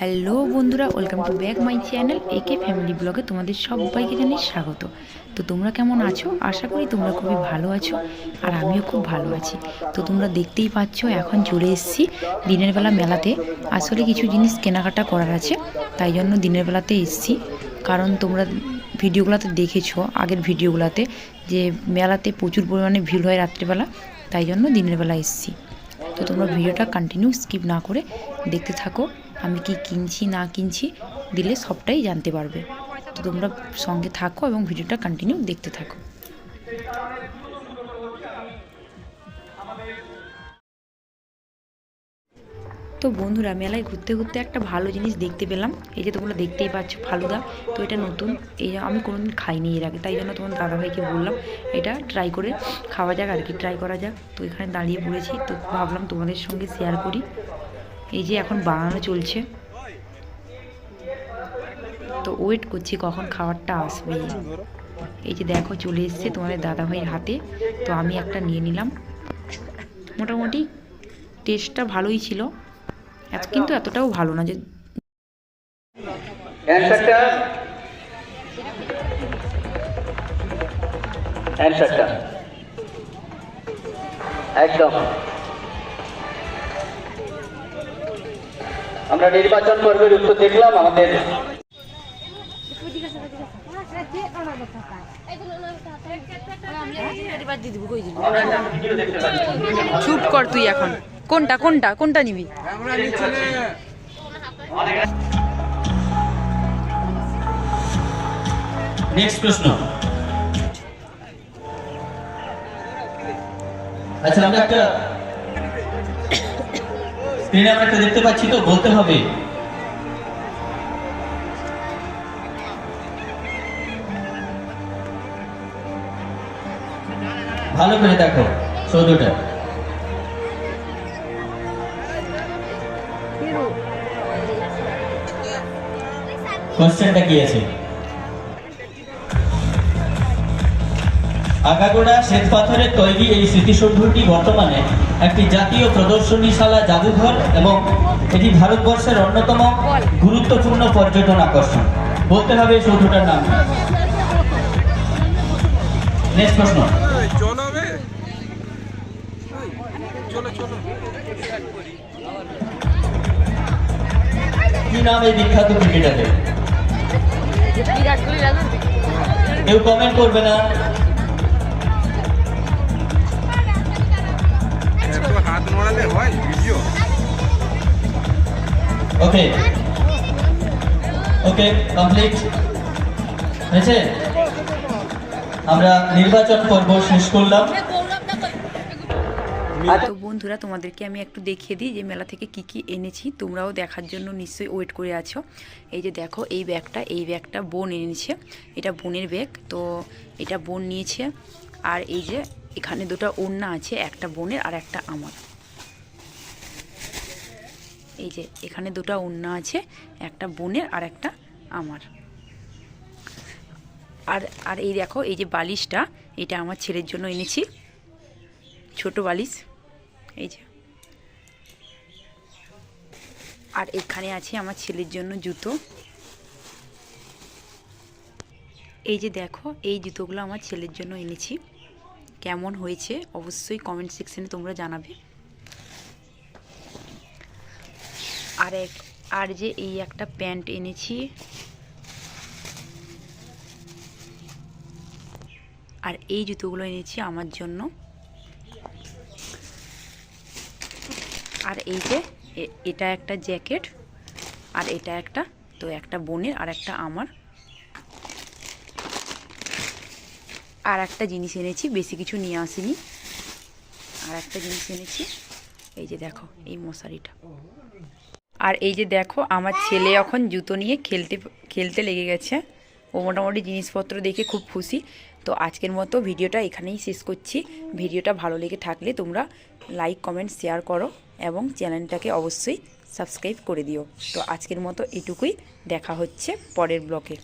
Hello বন্ধুরা, welcome to back my channel একে family ব্লগে তোমাদের সবাইকে জানাই স্বাগত। তো তোমরা কেমন আছো? আশা করি তোমরা খুবই ভালো আছো, আর আমিও খুব ভালো আছি। তো তোমরা দেখতেই পাচ্ছ এখন চলে এসেছি দিনের বেলা মেলাতে। আসলে কিছু জিনিস কেনাকাটা করার আছে, তাই জন্য দিনের বেলাতে এসেছি। কারণ তোমরা ভিডিওগুলোতে দেখেছো, আগের ভিডিওগুলোতে, যে মেলাতে প্রচুর পরিমাণে ভিড় হয় রাত্রিবেলা, তাই জন্য দিনের বেলা এসেছি। তো তোমরা ভিডিওটা কন্টিনিউ স্কিপ না করে দেখতে থাকো। আমি কি কিনছি না কিনছি দিলে সবটাই জানতে পারবে। তো তোমরা সঙ্গে থাকো এবং ভিডিওটা কন্টিনিউ দেখতে থাকো। তো বন্ধুরা, মেলায় ঘুরতে ঘুরতে একটা ভালো জিনিস দেখতে পেলাম। এই যে তোমরা দেখতেই পাচ্ছ ফালুদা। তো এটা নতুন, এই আমি কোনোদিন খাইনি এর আগে, তাই জন্য তোমার দাদাভাইকে বললাম এটা ট্রাই করে খাওয়া যাক আর কি, ট্রাই করা যাক। তো এখানে দাঁড়িয়ে পড়েছি, তো ভাবলাম তোমাদের সঙ্গে শেয়ার করি। এই যে এখন বানানো চলছে, তো ওয়েট করছি কখন খাবারটা আসবে। এই যে দেখো চলে এসছে তোমাদের দাদাভাইয়ের হাতে। তো আমি একটা নিয়ে নিলাম। মোটামুটি টেস্টটা ভালোই ছিল, কিন্তু এতটাও ভালো না যে একদম। আমরা নির্বাচন পর্বের উত্তর দেখলাম। আমাদের চুপ কর তুই এখন। কোনটা কোনটা কোনটা নিবি? নেক্সট প্রশ্ন। আচ্ছা, আমরা একটা স্ক্রিনে আমরা একটা দেখতে পাচ্ছি, তো বলতে হবে। ভালো করে দেখো চৌদ্দটা। কোশ্চেনটা কি আছে? আগাগোড়া শ্বেত পাথরের তৈরি এই স্মৃতিসৌধটি বর্তমানে একটি জাতীয় প্রদর্শনীশালা, জাদুঘর এবং এটি ভারতবর্ষের অন্যতম গুরুত্বপূর্ণ পর্যটন আকর্ষণ। বলতে হবে এই সৌধটার নাম। নেক্সট প্রশ্ন। কি নাম এই বিখ্যাত ক্রিকেটারের? কেউ কমেন্ট করবে না। ওকে ওকে, কমপ্লিট হয়েছে। আমরা নির্বাচন পর্ব শেষ করলাম। তো বন্ধুরা, তোমাদেরকে আমি একটু দেখিয়ে দিই যে মেলা থেকে কি কি এনেছি। তোমরাও দেখার জন্য নিশ্চয়ই ওয়েট করে আছো। এই যে দেখো, এই ব্যাগটা বোন এনেছে। এটা বোনের ব্যাগ, তো এটা বোন নিয়েছে। আর এই যে এখানে দুটো ওড়না আছে, একটা বোনের আর একটা আমার। এই যে এখানে দুটো ওড়না আছে, একটা বোনের আর একটা আমার। আর এই দেখো, এই যে বালিশটা, এটা আমার ছেলের জন্য এনেছি, ছোট বালিশ। এই যে, আর এখানে আছে আমার ছেলের জন্য জুতো। এই যে দেখো, এই জুতোগুলো আমার ছেলের জন্য এনেছি। কেমন হয়েছে অবশ্যই কমেন্ট সেকশনে তোমরা জানাবে। আর যে এই একটা প্যান্ট এনেছি, আর এই জুতোগুলো এনেছি আমার জন্য। আর এই যে এটা একটা জ্যাকেট, আর এটা একটা, তো একটা বোনের আর একটা আমার। আর একটা জিনিস এনেছি, বেশি কিছু নিয়ে আসিনি। আর একটা জিনিস এনেছি, এই যে দেখো, এই মশারিটা। আর এই যে দেখো, আমার ছেলে এখন জুতো নিয়ে খেলতে লেগে গেছে। ও মোটামুটি জিনিসপত্র দেখে খুব খুশি। তো আজকের মতো ভিডিওটা এখানেই শেষ করছি। ভিডিওটা ভালো লেগে থাকলে তোমরা লাইক, কমেন্ট, শেয়ার করো এবং চ্যানেলটাকে অবশ্যই সাবস্ক্রাইব করে দিও। তো আজকের মতো এটুকুই, দেখা হচ্ছে পরের ব্লগে।